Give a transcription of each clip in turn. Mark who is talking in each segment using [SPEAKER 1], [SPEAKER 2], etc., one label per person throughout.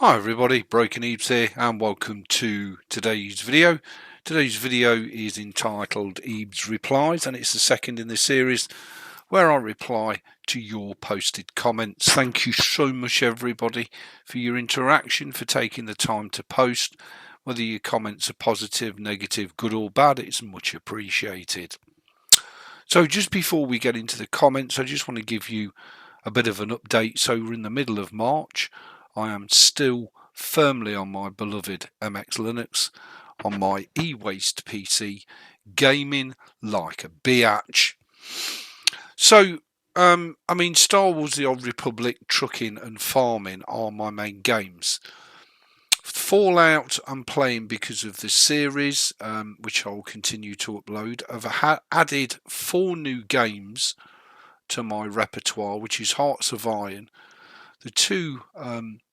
[SPEAKER 1] Hi everybody, Broken Ebeez here and welcome to today's video. Today's video is entitled Ebeez Replies and it's the second in the series where I reply to your posted comments. Thank you so much everybody for your interaction, for taking the time to post. Whether your comments are positive, negative, good or bad, it's much appreciated. So just before we get into the comments, I just want to give you a bit of an update. So we're in the middle of March. I am still firmly on my beloved MX Linux on my e-waste PC, gaming like a biatch. So, I mean, Star Wars: The Old Republic, trucking and farming are my main games. Fallout I'm playing because of the series, which I'll continue to upload. I've added 4 new games to my repertoire, which is Hearts of Iron, the 2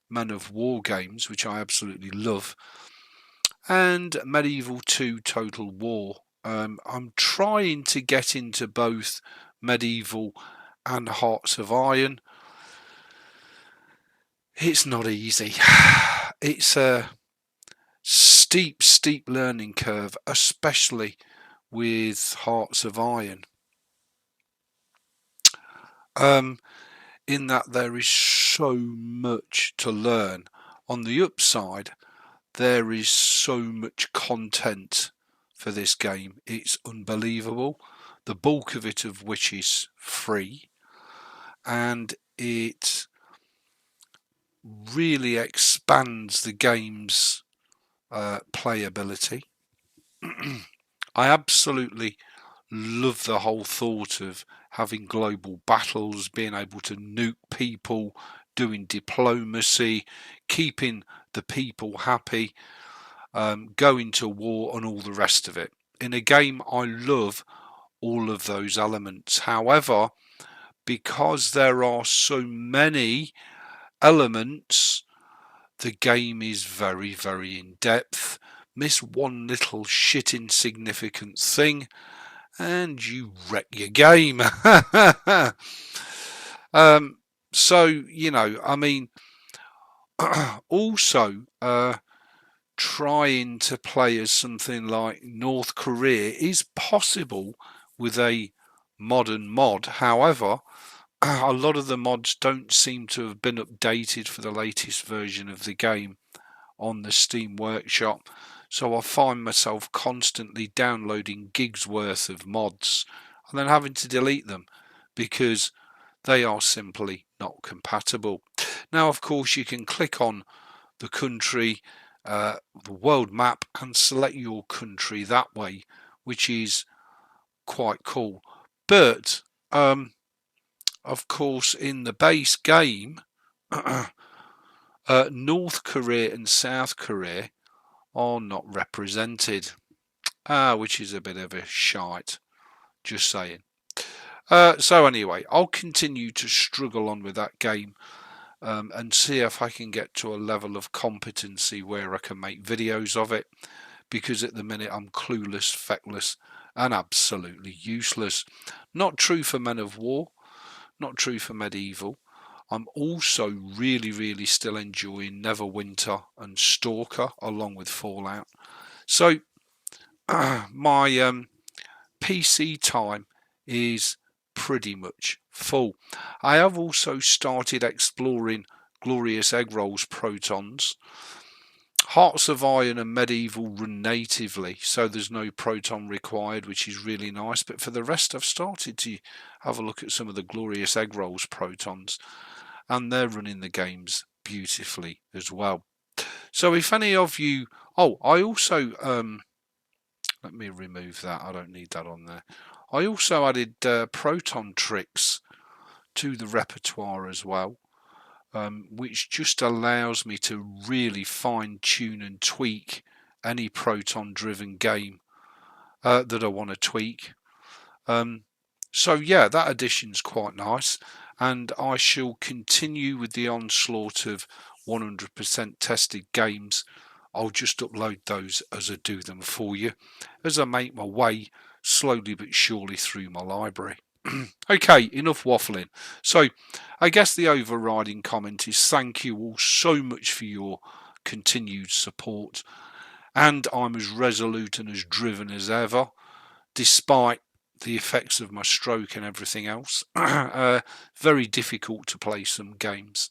[SPEAKER 1] Man of War games, which I absolutely love, and Medieval 2 Total War. I'm trying to get into both Medieval and Hearts of Iron. It's not easy. It's a steep learning curve, especially with Hearts of Iron. In that there is so much to learn. On the upside, there is so much content for this game. It's unbelievable. The bulk of it of which is free, and it really expands the game's playability. I absolutely love the whole thought of having global battles, being able to nuke people, doing diplomacy, keeping the people happy, going to war and all the rest of it. In a game, I love all of those elements. However, because there are so many elements, the game is very, very in depth. Miss one little shit insignificant thing and you wreck your game. So, you know, I mean, also trying to play as something like North Korea is possible with a modern mod. However, a lot of the mods don't seem to have been updated for the latest version of the game on the Steam Workshop, so I find myself constantly downloading gigs worth of mods and then having to delete them because they are simply not compatible. Now, of course, you can click on the country, the world map, and select your country that way, which is quite cool. But of course, in the base game, North Korea and South Korea are not represented, which is a bit of a shite, just saying. So anyway, I'll continue to struggle on with that game and see if I can get to a level of competency where I can make videos of it, because at the minute I'm clueless, feckless and absolutely useless. Not true for Men of War, not true for Medieval. I'm also really still enjoying Neverwinter and Stalker along with Fallout. So my PC time is pretty much full. I have also started exploring Glorious Egg Rolls Protons. Hearts of Iron and Medieval run natively, so there's no proton required, which is really nice. But for the rest, I've started to have a look at some of the Glorious Egg Rolls Protons, and they're running the games beautifully as well. So if any of you, I also let me remove that, I don't need that on there. I also added proton tricks to the repertoire as well, which just allows me to really fine tune and tweak any proton driven game that I want to tweak. So yeah, that addition's quite nice, and I shall continue with the onslaught of 100% tested games. I'll just upload those as I do them for you, as I make my way slowly but surely through my library. Okay, enough waffling. So I guess the overriding comment is thank you all so much for your continued support, and I'm as resolute and as driven as ever, despite the effects of my stroke and everything else. Very difficult to play some games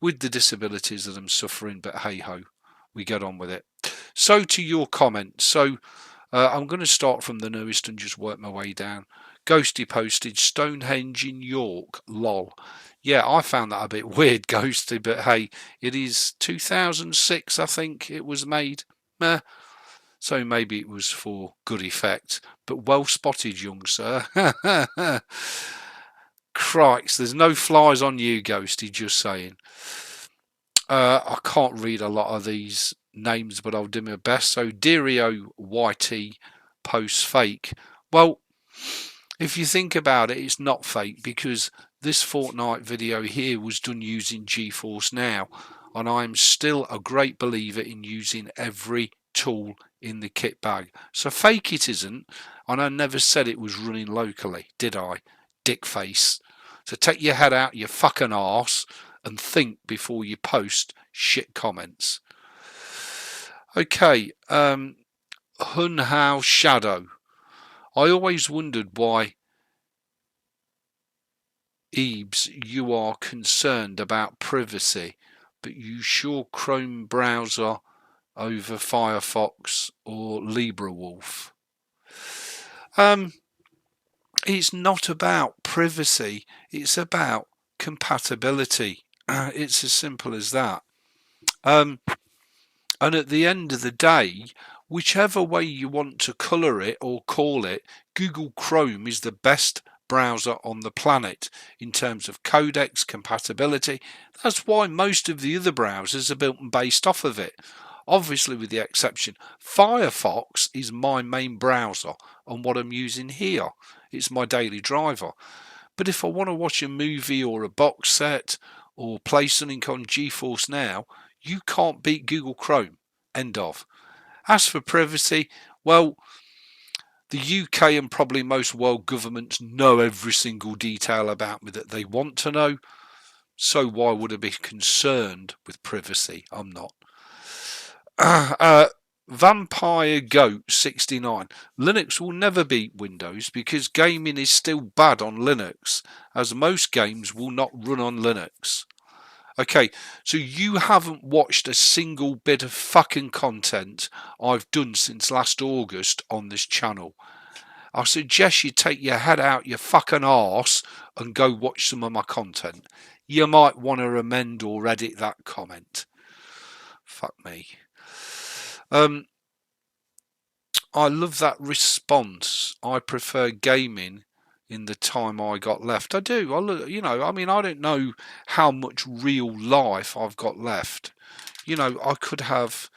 [SPEAKER 1] with the disabilities that I'm suffering, but hey ho, we get on with it. So to your comment. So I'm going to start from the newest and just work my way down. Ghosty posted Stonehenge in York, lol. Yeah, I found that a bit weird, Ghosty, but hey, it is 2006, I think it was made. Meh. So maybe it was for good effect, but well spotted, young sir. Crikes, there's no flies on you, Ghosty, just saying. I can't read a lot of these names, but I'll do my best. So Derio YT posts fake. Well, if you think about it, it's not fake because this Fortnite video here was done using GeForce Now, and I'm still a great believer in using every tool in the kit bag. So fake it isn't, and I never said it was running locally, did I? Dickface. So take your head out your fucking arse and think before you post shit comments. Okay, Hunhao Shadow. I always wondered why, Ebeez, you are concerned about privacy, but you sure Chrome browser over Firefox or LibreWolf. It's not about privacy, it's about compatibility. It's as simple as that. And at the end of the day, whichever way you want to colour it or call it, Google Chrome is the best browser on the planet in terms of codecs, compatibility. That's why most of the other browsers are built and based off of it. Obviously with the exception, Firefox is my main browser and what I'm using here. It's my daily driver. But if I want to watch a movie or a box set or play something on GeForce Now, you can't beat Google Chrome. End of. As for privacy, well, the UK and probably most world governments know every single detail about me that they want to know. So why would I be concerned with privacy? I'm not. Vampire Goat 69. Linux will never beat Windows because gaming is still bad on Linux, as most games will not run on Linux. Okay, so you haven't watched a single bit of fucking content I've done since last August on this channel. I suggest you take your head out your fucking arse and go watch some of my content. You might want to amend or edit that comment. Fuck me. I love that response. I prefer gaming in the time I got left. I do. I don't know how much real life I've got left. I could have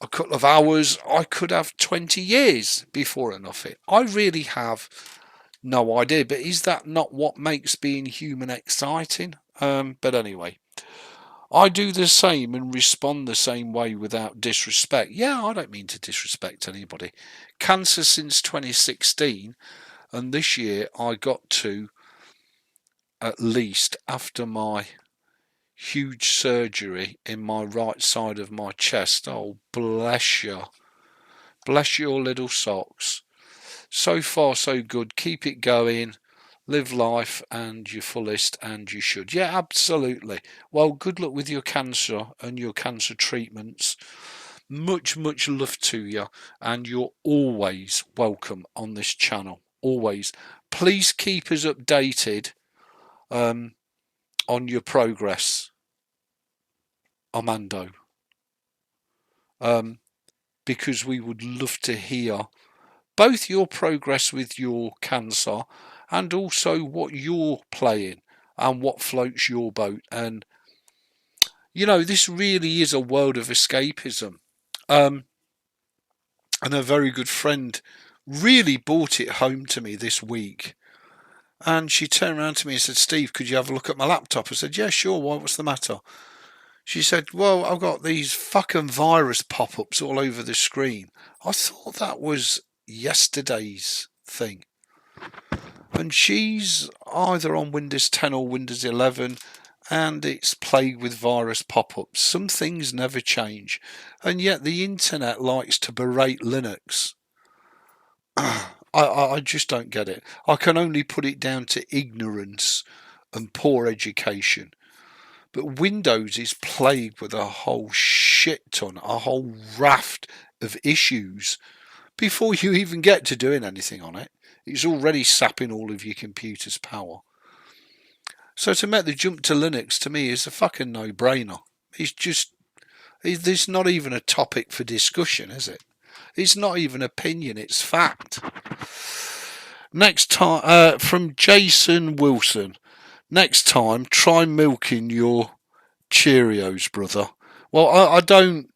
[SPEAKER 1] a couple of hours. I could have 20 years before enough it. I really have no idea. But is that not what makes being human exciting? But anyway. I do the same and respond the same way without disrespect. Yeah, I don't mean to disrespect anybody. Cancer since 2016, and this year I got to, at least after my huge surgery in my right side of my chest. Oh, bless you. Bless your little socks. So far, so good. Keep it going. Live life and your fullest, and you should. Yeah, absolutely. Well, good luck with your cancer and your cancer treatments. Much love to you, and you're always welcome on this channel. Always. Please keep us updated on your progress, Armando, because we would love to hear both your progress with your cancer and also what you're playing and what floats your boat. And this really is a world of escapism. And a very good friend really brought it home to me this week, and she turned around to me and said, Steve, could you have a look at my laptop? I said, yeah, sure. Why? What's the matter? She said, well, I've got these fucking virus pop-ups all over the screen. I thought that was yesterday's thing. and she's either on Windows 10 or Windows 11, and it's plagued with virus pop-ups. Some things never change, and yet the internet likes to berate Linux. I just don't get it. I can only put it down to ignorance and poor education. But Windows is plagued with a whole shit ton, a whole raft of issues before you even get to doing anything on it. It's already sapping all of your computer's power. So to make the jump to Linux, to me, is a fucking no-brainer. There's not even a topic for discussion, is it? It's not even opinion, it's fact. Next time, from Jason Wilson. Next time, try milking your Cheerios, brother. Well, I don't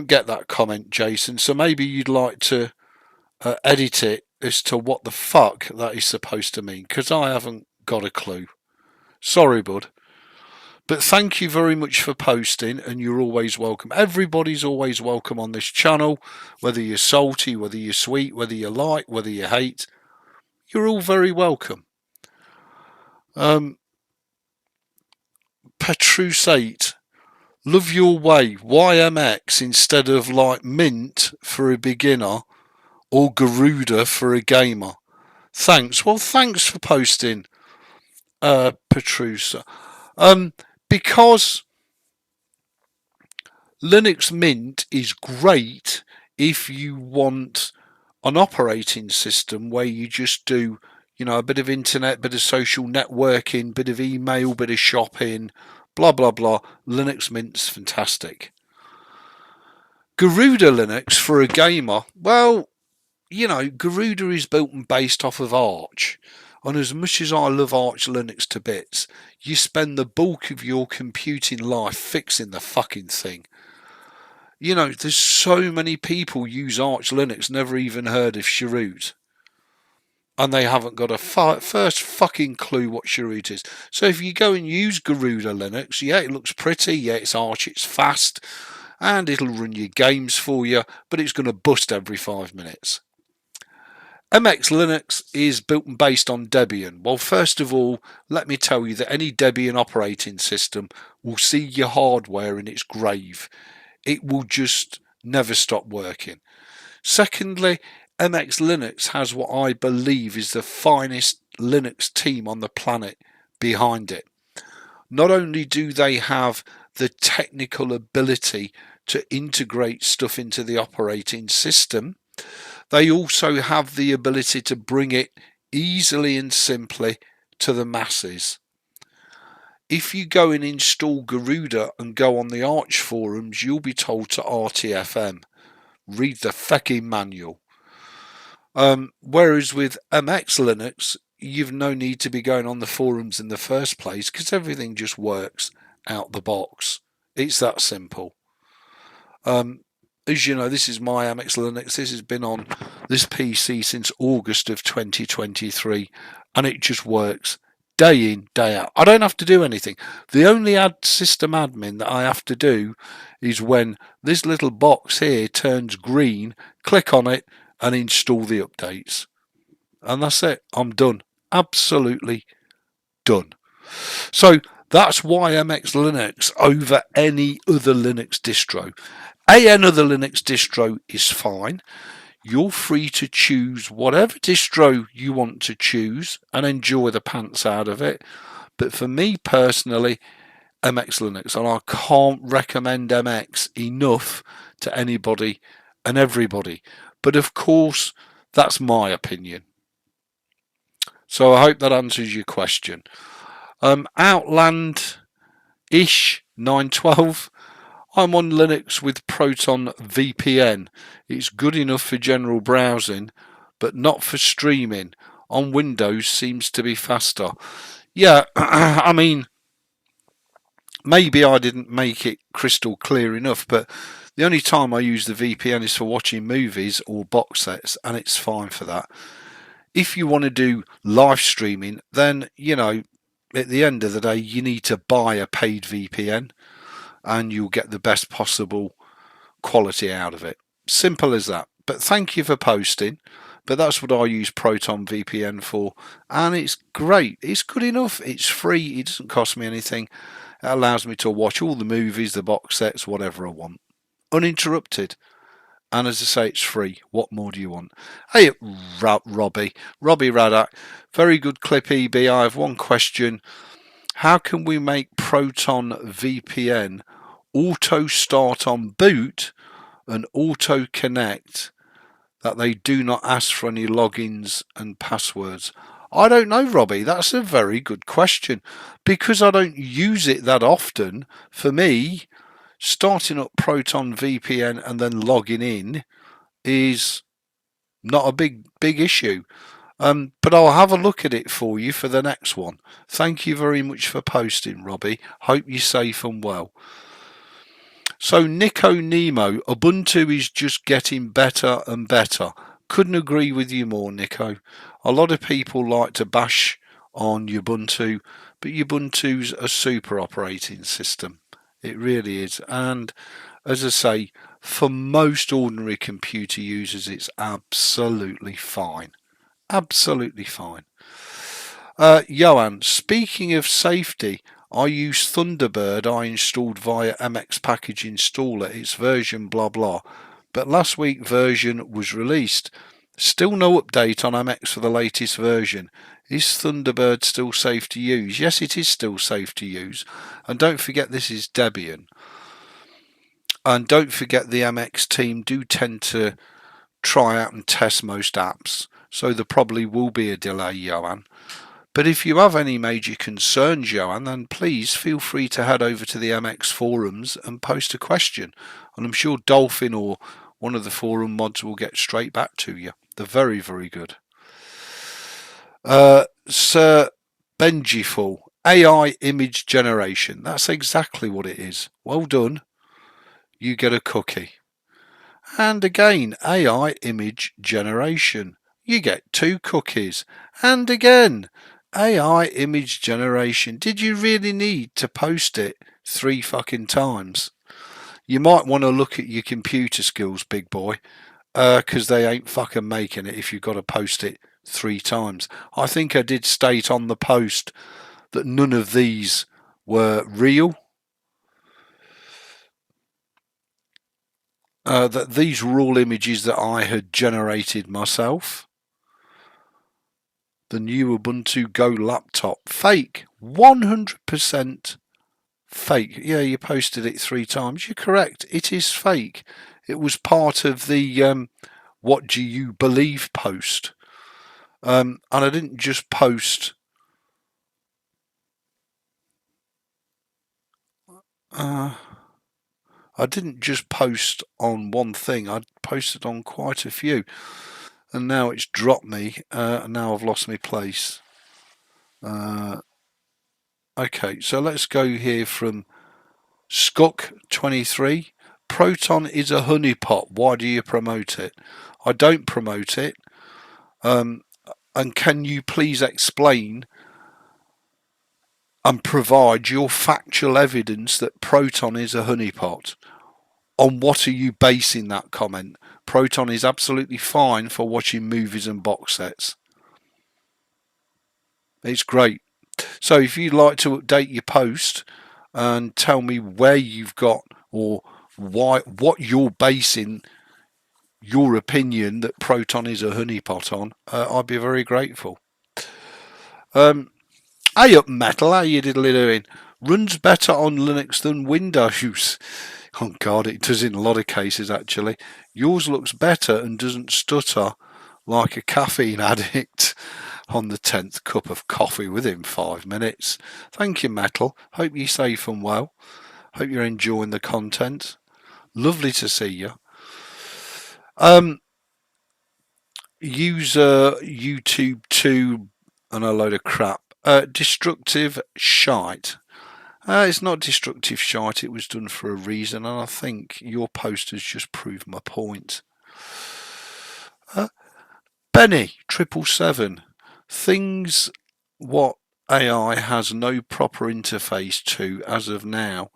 [SPEAKER 1] get that comment, Jason. So maybe you'd like to edit it as to what the fuck that is supposed to mean, because I haven't got a clue. Sorry, bud. But thank you very much for posting, and you're always welcome. Everybody's always welcome on this channel, whether you're salty, whether you're sweet, whether you like, whether you hate. You're all very welcome. Petrusate, love your way. YMX instead of like Mint for a beginner or Garuda for a gamer. Thanks. Well, thanks for posting, Petrusa. Because Linux Mint is great if you want an operating system where you just do, a bit of internet, bit of social networking, bit of email, bit of shopping, blah, blah, blah. Linux Mint's fantastic. Garuda Linux for a gamer, well, Garuda is built and based off of Arch. And as much as I love Arch Linux to bits, you spend the bulk of your computing life fixing the fucking thing. There's so many people use Arch Linux, never even heard of Chroot. And they haven't got a first fucking clue what Chroot is. So if you go and use Garuda Linux, yeah, it looks pretty, yeah, it's Arch, it's fast, and it'll run your games for you, but it's going to bust every 5 minutes. MX Linux is built and based on Debian. Well, first of all, let me tell you that any Debian operating system will see your hardware in its grave. It will just never stop working. Secondly, MX Linux has what I believe is the finest Linux team on the planet behind it. Not only do they have the technical ability to integrate stuff into the operating system, they also have the ability to bring it easily and simply to the masses. If you go and install Garuda and go on the Arch forums, you'll be told to RTFM. Read the fucking manual. Whereas with MX Linux, you've no need to be going on the forums in the first place because everything just works out the box. It's that simple. As you know, this is my MX Linux. This has been on this PC since August of 2023, and it just works day in, day out. I don't have to do anything. The only system admin that I have to do is when this little box here turns green, click on it and install the updates. And that's it. I'm done. Absolutely done. So that's why MX Linux over any other Linux distro. Another Linux distro is fine. You're free to choose whatever distro you want to choose and enjoy the pants out of it. But for me personally, MX Linux, and I can't recommend MX enough to anybody and everybody. But of course, that's my opinion. So I hope that answers your question. Outland-ish 912. I'm on Linux with Proton VPN. It's good enough for general browsing, but not for streaming. On Windows seems to be faster. Yeah, I mean, maybe I didn't make it crystal clear enough, but the only time I use the VPN is for watching movies or box sets, and it's fine for that. If you want to do live streaming, then, at the end of the day, you need to buy a paid VPN. And you'll get the best possible quality out of it. Simple as that. But thank you for posting. but that's what I use Proton VPN for, and it's great. It's good enough. It's free. It doesn't cost me anything. It allows me to watch all the movies, the box sets, whatever I want, uninterrupted. And as I say, it's free. What more do you want? Hey, Robbie Radak, very good clip, EB. I have one question. How can we make Proton VPN auto start on boot and auto connect that they do not ask for any logins and passwords? I don't know, Robbie. That's a very good question. Because I don't use it that often, for me, starting up Proton VPN and then logging in is not a big issue. But I'll have a look at it for you for the next one. Thank you very much for posting, Robbie. Hope you're safe and well. So Nico Nemo, Ubuntu is just getting better and better. Couldn't agree with you more, Nico. A lot of people like to bash on Ubuntu, but Ubuntu's a super operating system. It really is. And as I say, for most ordinary computer users, it's absolutely fine. Absolutely fine. Johan, speaking of safety, I use Thunderbird I installed via MX Package Installer. It's version blah blah. But last week version was released. Still no update on MX for the latest version. Is Thunderbird still safe to use? Yes, it is still safe to use. And don't forget this is Debian. And don't forget the MX team do tend to try out and test most apps. So there probably will be a delay, Johan. But if you have any major concerns, Johan, then please feel free to head over to the MX forums and post a question. And I'm sure Dolphin or one of the forum mods will get straight back to you. They're very, very good. Sir Benjiful, AI image generation. That's exactly what it is. Well done. You get a cookie. And again, AI image generation. You get 2 cookies. And again, AI image generation. Did you really need to post it 3 fucking times? You might want to look at your computer skills, big boy, because they ain't fucking making it if you've got to post it 3 times. I think I did state on the post that none of these were real. That these were all images that I had generated myself. The new Ubuntu Go laptop. Fake. 100% fake. Yeah, you posted it 3 times. You're correct. It is fake. It was part of the what do you believe post. And I didn't just post I didn't just post on one thing. I posted on quite a few. And now it's dropped me, and now I've lost my place. Okay, so let's go here from Skuk23. Proton is a honeypot. Why do you promote it? I don't promote it. And can you please explain and provide your factual evidence that Proton is a honeypot? On what are you basing that comment? Proton is absolutely fine for watching movies and box sets. It's great. So if you'd like to update your post and tell me where you've got or what you're basing your opinion that Proton is a honeypot on, I'd be very grateful. Hey up Metal, how you diddly doing? Runs better on Linux than Windows. Oh God, it does in a lot of cases actually. Yours looks better and doesn't stutter like a caffeine addict on the 10th cup of coffee within 5 minutes. Thank you, Metal. Hope you're safe and well. Hope you're enjoying the content. Lovely to see you. User YouTube 2 and a load of crap. Destructive shite. It's not destructive shite, it was done for a reason, and I think your post has just proved my point. Benny 777. Things what AI has no proper interface to as of now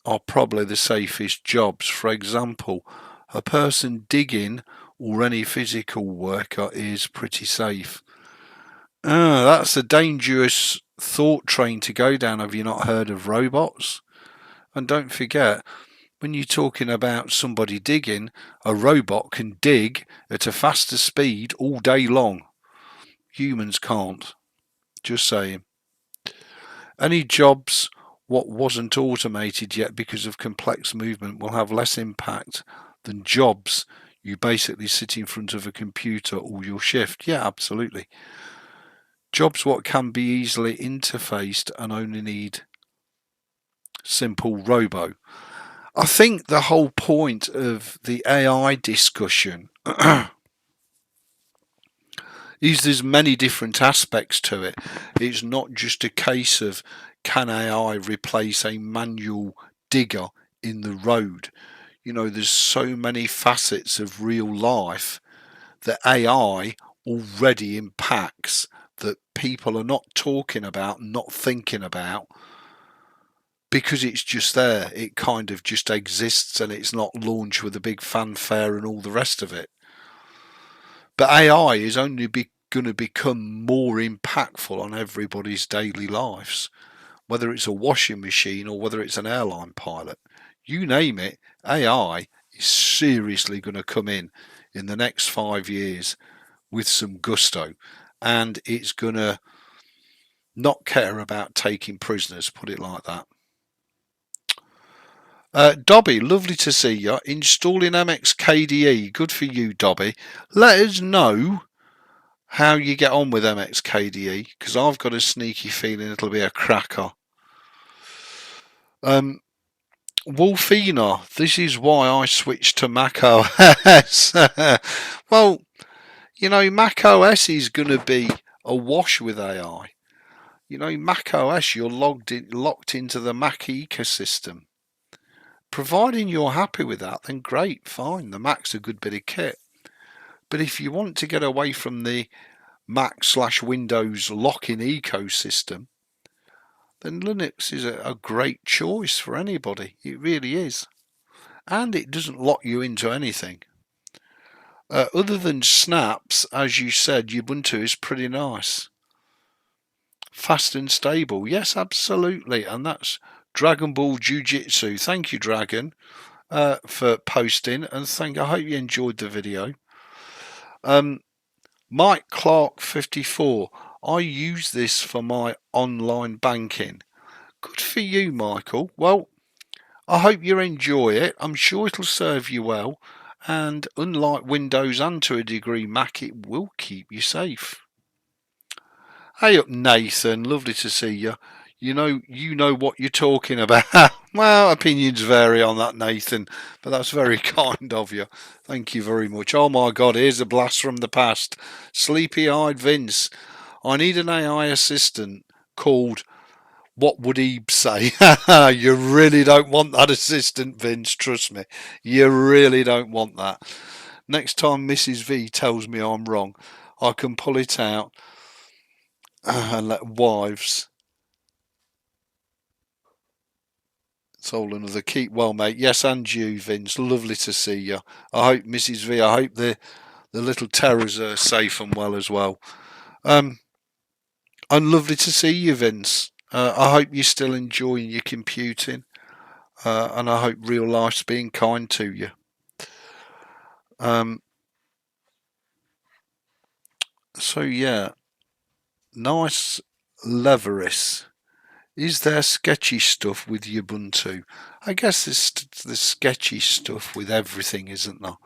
[SPEAKER 1] are probably the safest jobs. For example, a person digging or any physical worker is pretty safe. That's a dangerous thought train to go down. Have you not heard of robots? And don't forget, when you're talking about somebody digging, a robot can dig at a faster speed all day long. Humans can't. Just saying. Any jobs what wasn't automated yet because of complex movement will have less impact than jobs you basically sit in front of a computer all your shift. Yeah, absolutely. Jobs what can be easily interfaced and only need simple robo. I think the whole point of the AI discussion is there's many different aspects to it. It's not just a case of can AI replace a manual digger in the road. You know, there's so many facets of real life that AI already impacts that people are not talking about, not thinking about, because it's just there. It kind of just exists and it's not launched with a big fanfare and all the rest of it. But AI is only going to become more impactful on everybody's daily lives, whether it's a washing machine or whether it's an airline pilot. You name it, AI is seriously going to come in the next 5 years with some gusto, and it's going to not care about taking prisoners, put it like that. Dobby, lovely to see you. Installing MX KDE. Good for you, Dobby. Let us know how you get on with MX KDE, because I've got a sneaky feeling it'll be a cracker. Wolfina, this is why I switched to Mac OS. Well, you know, Mac OS is going to be awash with AI. You know, Mac OS, you're locked into the Mac ecosystem. Providing you're happy with that, then great, fine. The Mac's a good bit of kit. But if you want to get away from the Mac/Windows lock-in ecosystem, then Linux is a great choice for anybody. It really is. And it doesn't lock you into anything. Other than snaps, as you said, Ubuntu is pretty nice. Fast and stable. Yes, absolutely. And that's Dragon Ball Jiu-Jitsu. Thank you, Dragon, for posting. And I hope you enjoyed the video. Mike Clark 54. I use this for my online banking. Good for you, Michael. Well, I hope you enjoy it. I'm sure it'll serve you well. And unlike Windows and to a degree Mac, it will keep you safe. Hey up, Nathan. Lovely to see you. You know what you're talking about. Well, opinions vary on that, Nathan, but that's very kind of you. Thank you very much. Oh my God, here's a blast from the past. Sleepy-eyed Vince. I need an AI assistant called What Would Ebeez Say? You really don't want that assistant, Vince, trust me. You really don't want that. Next time Mrs. V tells me I'm wrong, I can pull it out and let wives. It's all another keep well, mate. Yes, and you, Vince. Lovely to see you. I hope Mrs. V. I hope the little terrors are safe and well as well. And lovely to see you, Vince. I hope you're still enjoying your computing, and I hope real life's being kind to you. So yeah, nice Leveris. Is there sketchy stuff with Ubuntu? I guess there's sketchy stuff with everything, isn't there?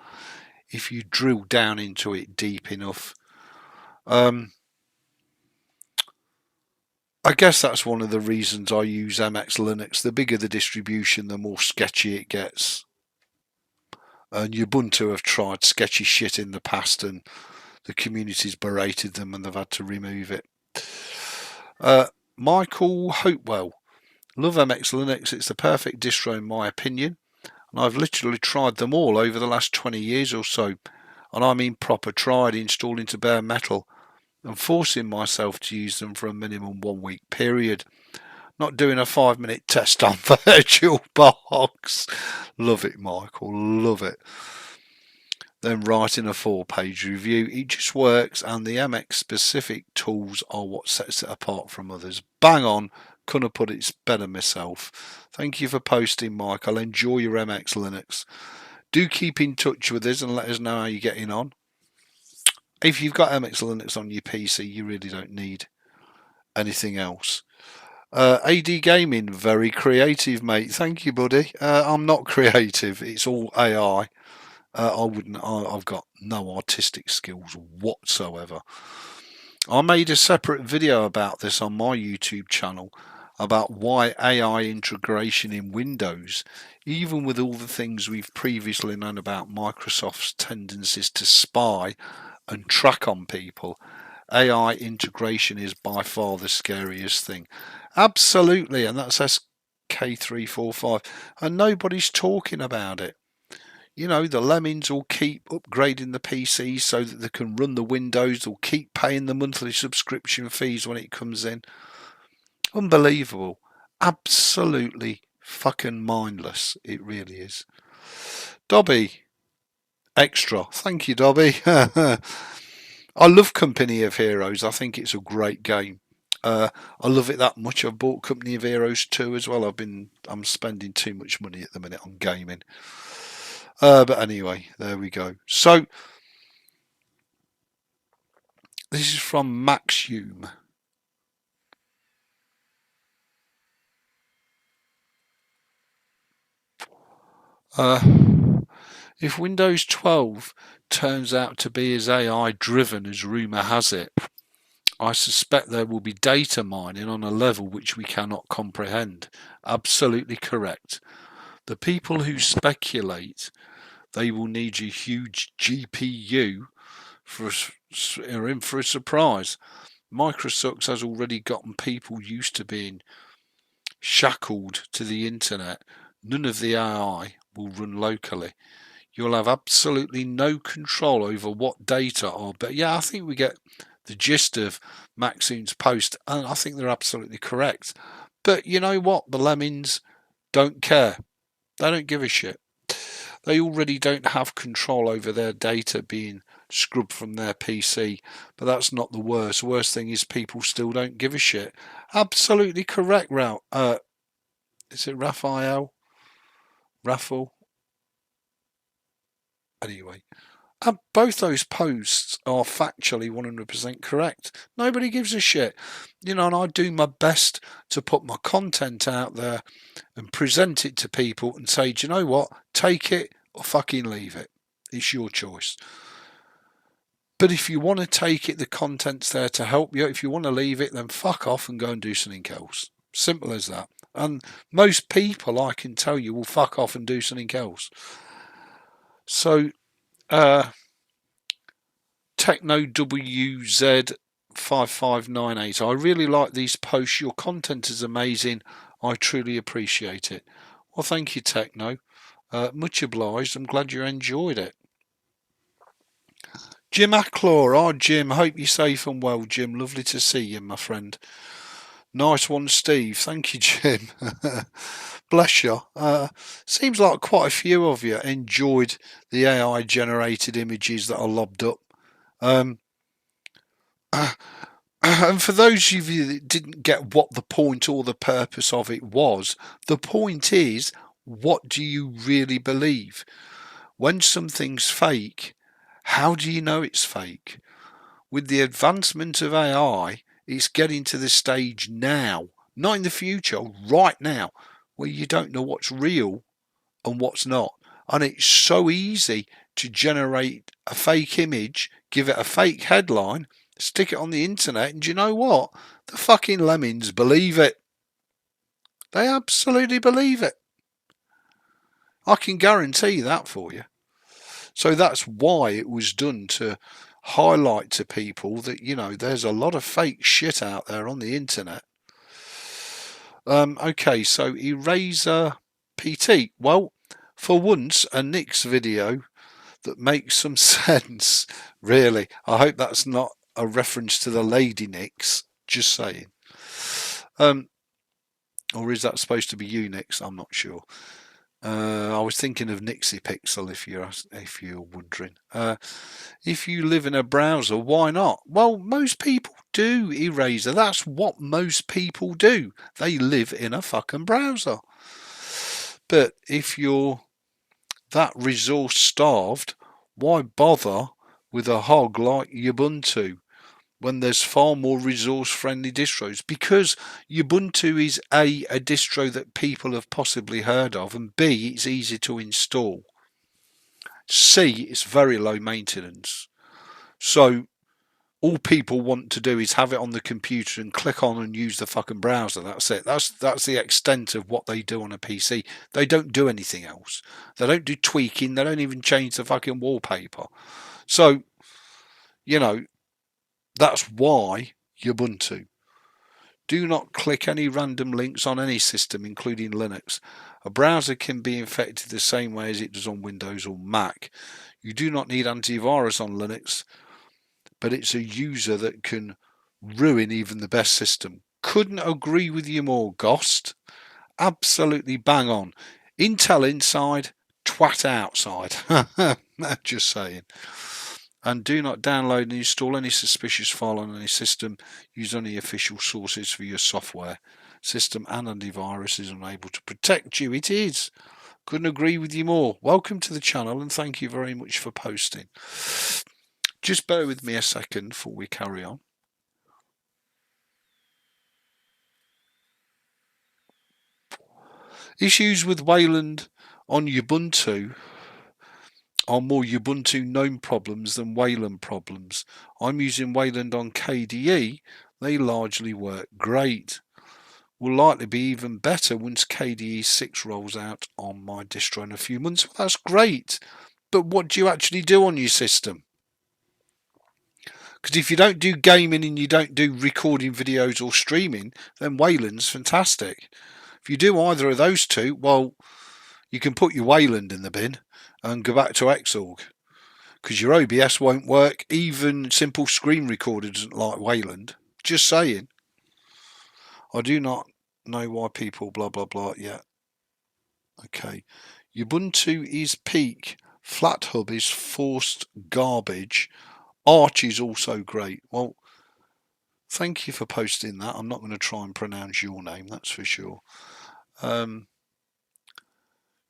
[SPEAKER 1] If you drill down into it deep enough. I guess that's one of the reasons I use MX Linux. The bigger the distribution, the more sketchy it gets. And Ubuntu have tried sketchy shit in the past and the community's berated them and they've had to remove it. Michael Hopewell. Love MX Linux. It's the perfect distro in my opinion. And I've literally tried them all over the last 20 years or so. And I mean proper tried, installing to bare metal and forcing myself to use them for a minimum 1 week period. Not doing a 5-minute test on VirtualBox. Love it, Michael. Love it. than writing a 4-page review. It just works, and the MX specific tools are what sets it apart from others. Bang on, couldn't have put it better myself. Thank you for posting, Mike. I'll enjoy your MX Linux. Do keep in touch with us and let us know how you're getting on. If you've got MX Linux on your PC, you really don't need anything else. AD Gaming, very creative, mate. Thank you, buddy. I'm not creative. It's all AI. I've got no artistic skills whatsoever. I made a separate video about this on my YouTube channel about why AI integration in Windows, even with all the things we've previously known about Microsoft's tendencies to spy and track on people, AI integration is by far the scariest thing. Absolutely, and that's SK345, and nobody's talking about it. You know, the lemmings will keep upgrading the PCs so that they can run the Windows. They'll keep paying the monthly subscription fees when it comes in. Unbelievable. Absolutely fucking mindless. It really is. Dobby. Extra. Thank you, Dobby. I love Company of Heroes. I think it's a great game. I love it that much. I've bought Company of Heroes 2 as well. I'm spending too much money at the minute on gaming. But anyway, there we go. So this is from Max Hume. If Windows 12 turns out to be as AI driven as rumour has it, I suspect there will be data mining on a level which we cannot comprehend. Absolutely correct. The people who speculate they will need a huge GPU are in for a surprise. Microsoft has already gotten people used to being shackled to the internet. None of the AI will run locally. You'll have absolutely no control over what data are. But yeah, I think we get the gist of Maxine's post, and I think they're absolutely correct. But you know what? The lemmings don't care. They don't give a shit. They already don't have control over their data being scrubbed from their PC, but that's not the worst. The worst thing is people still don't give a shit. Absolutely correct, is it Raphael? Raffle? Anyway. Both those posts are factually 100% correct. Nobody gives a shit. You know, and I do my best to put my content out there and present it to people and say, do you know what? Take it or fucking leave it. It's your choice. But if you want to take it, the content's there to help you. If you want to leave it, then fuck off and go and do something else. Simple as that. And most people, I can tell you, will fuck off and do something else. So, Techno WZ5598. I really like these posts. Your content is amazing. I truly appreciate it. Well, thank you, Techno. Much obliged. I'm glad you enjoyed it. Jim Acklaw. Oh, Jim. Hope you're safe and well, Jim. Lovely to see you, my friend. Nice one, Steve. Thank you, Jim. Bless you. Seems like quite a few of you enjoyed the AI generated images that are lobbed up. And for those of you that didn't get what the point or the purpose of it was, the point is, what do you really believe? When something's fake, how do you know it's fake? With the advancement of AI, it's getting to the stage now, not in the future, right now, where you don't know what's real and what's not. And it's so easy to generate a fake image, give it a fake headline, stick it on the internet, and do you know what? The fucking lemmings believe it. They absolutely believe it. I can guarantee that for you. So that's why it was done, to highlight to people that, you know, there's a lot of fake shit out there on the internet. Okay, so Eraser PT. Well, for once, a Nix video that makes some sense, really. I hope that's not a reference to the Lady Nix, just saying. Or is that supposed to be Unix? I'm not sure. I was thinking of Nixie Pixel, if you're wondering. If you live in a browser, why not? Well, most people do, Eraser. That's what most people do. They live in a fucking browser. But if you're that resource starved, why bother with a hog like Ubuntu when there's far more resource friendly distros? Because Ubuntu is a distro that people have possibly heard of, and B, it's easy to install. C, it's very low maintenance. So all people want to do is have it on the computer and click on and use the fucking browser. That's it. That's the extent of what they do on a PC. They don't do anything else. They don't do tweaking. They don't even change the fucking wallpaper. So, you know, that's why Ubuntu. Do not click any random links on any system, including Linux. A browser can be infected the same way as it does on Windows or Mac. You do not need antivirus on Linux, but it's a user that can ruin even the best system. Couldn't agree with you more, Ghost. Absolutely bang on. Intel inside, twat outside. Just saying. And do not download and install any suspicious file on any system. Use only official sources for your software. System and antivirus is unable to protect you. It is. Couldn't agree with you more. Welcome to the channel and thank you very much for posting. Just bear with me a second before we carry on. Issues with Wayland on Ubuntu are more Ubuntu GNOME problems than Wayland problems. I'm using Wayland on KDE. They largely work great. Will likely be even better once KDE 6 rolls out on my distro in a few months. Well, that's great. But what do you actually do on your system? Because if you don't do gaming and you don't do recording videos or streaming, then Wayland's fantastic. If you do either of those two, well, you can put your Wayland in the bin and go back to Xorg. Because your OBS won't work. Even simple screen recorder doesn't like Wayland. Just saying. I do not know why people blah blah blah. Yeah. Okay. Ubuntu is peak. FlatHub is forced garbage. Arch is also great. Well, thank you for posting that. I'm not going to try and pronounce your name, that's for sure.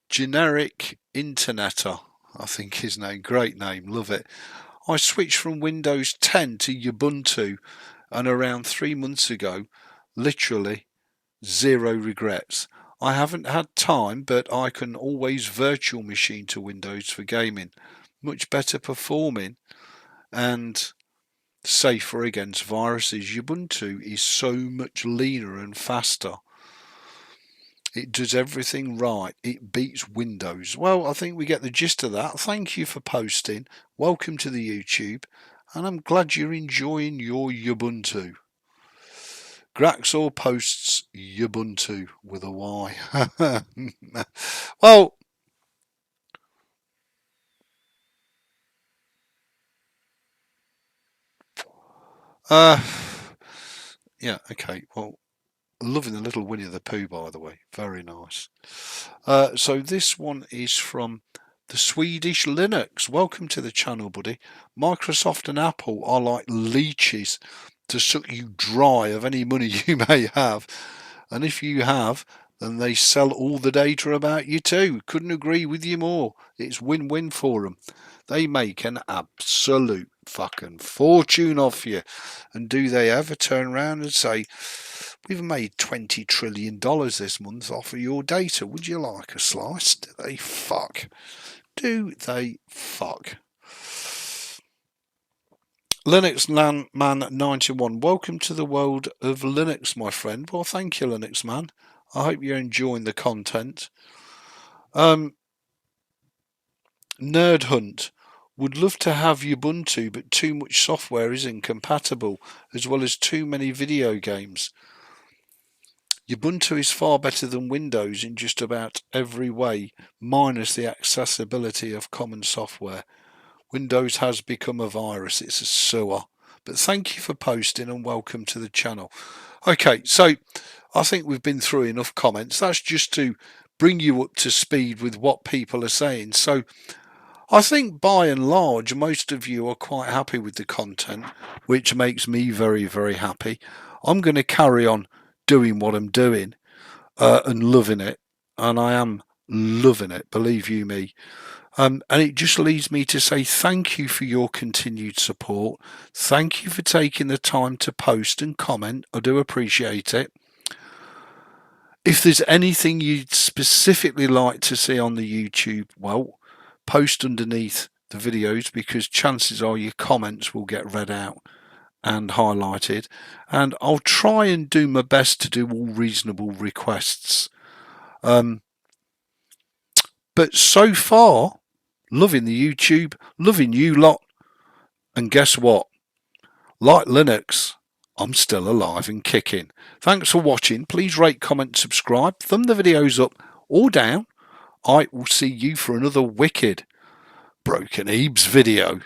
[SPEAKER 1] Generic Interneter, I think his name. Great name, love it. I switched from Windows 10 to Ubuntu, and around 3 months ago, literally zero regrets. I haven't had time, but I can always virtual machine to Windows for gaming. Much better performing and safer against viruses. Ubuntu is so much leaner and faster. It does everything right. It beats Windows. Well, I think we get the gist of that. Thank you for posting. Welcome to the YouTube. And I'm glad you're enjoying your Ubuntu. Graxor posts Ubuntu with a Y. Well, yeah, okay. Well, loving the little Winnie the Pooh, by the way. Very nice. So this one is from the Swedish Linux. Welcome to the channel, buddy. Microsoft and Apple are like leeches to suck you dry of any money you may have. And if you have, then they sell all the data about you too. Couldn't agree with you more. It's win-win for them. They make an absolute fucking fortune off you. And do they ever turn around and say, we've made $20 trillion this month off of your data. Would you like a slice? Do they fuck? Do they fuck? Linux Man 91. Welcome to the world of Linux, my friend. Well, thank you, Linux Man. I hope you're enjoying the content. Nerd Hunt. Would love to have Ubuntu, but too much software is incompatible, as well as too many video games. Ubuntu is far better than Windows in just about every way, minus the accessibility of common software. Windows has become a virus. It's a sewer. But thank you for posting and welcome to the channel. Okay, so I think we've been through enough comments. That's just to bring you up to speed with what people are saying. So I think by and large, most of you are quite happy with the content, which makes me very, very happy. I'm going to carry on doing what I'm doing and loving it. And I am loving it, believe you me. And it just leads me to say thank you for your continued support. Thank you for taking the time to post and comment. I do appreciate it. If there's anything you'd specifically like to see on the YouTube, well, post underneath the videos, because chances are your comments will get read out and highlighted. And I'll try and do my best to do all reasonable requests. But so far, loving the YouTube, loving you lot. And guess what? Like Linux, I'm still alive and kicking. Thanks for watching. Please rate, comment, subscribe, thumb the videos up or down. I will see you for another wicked Broken Ebeez video.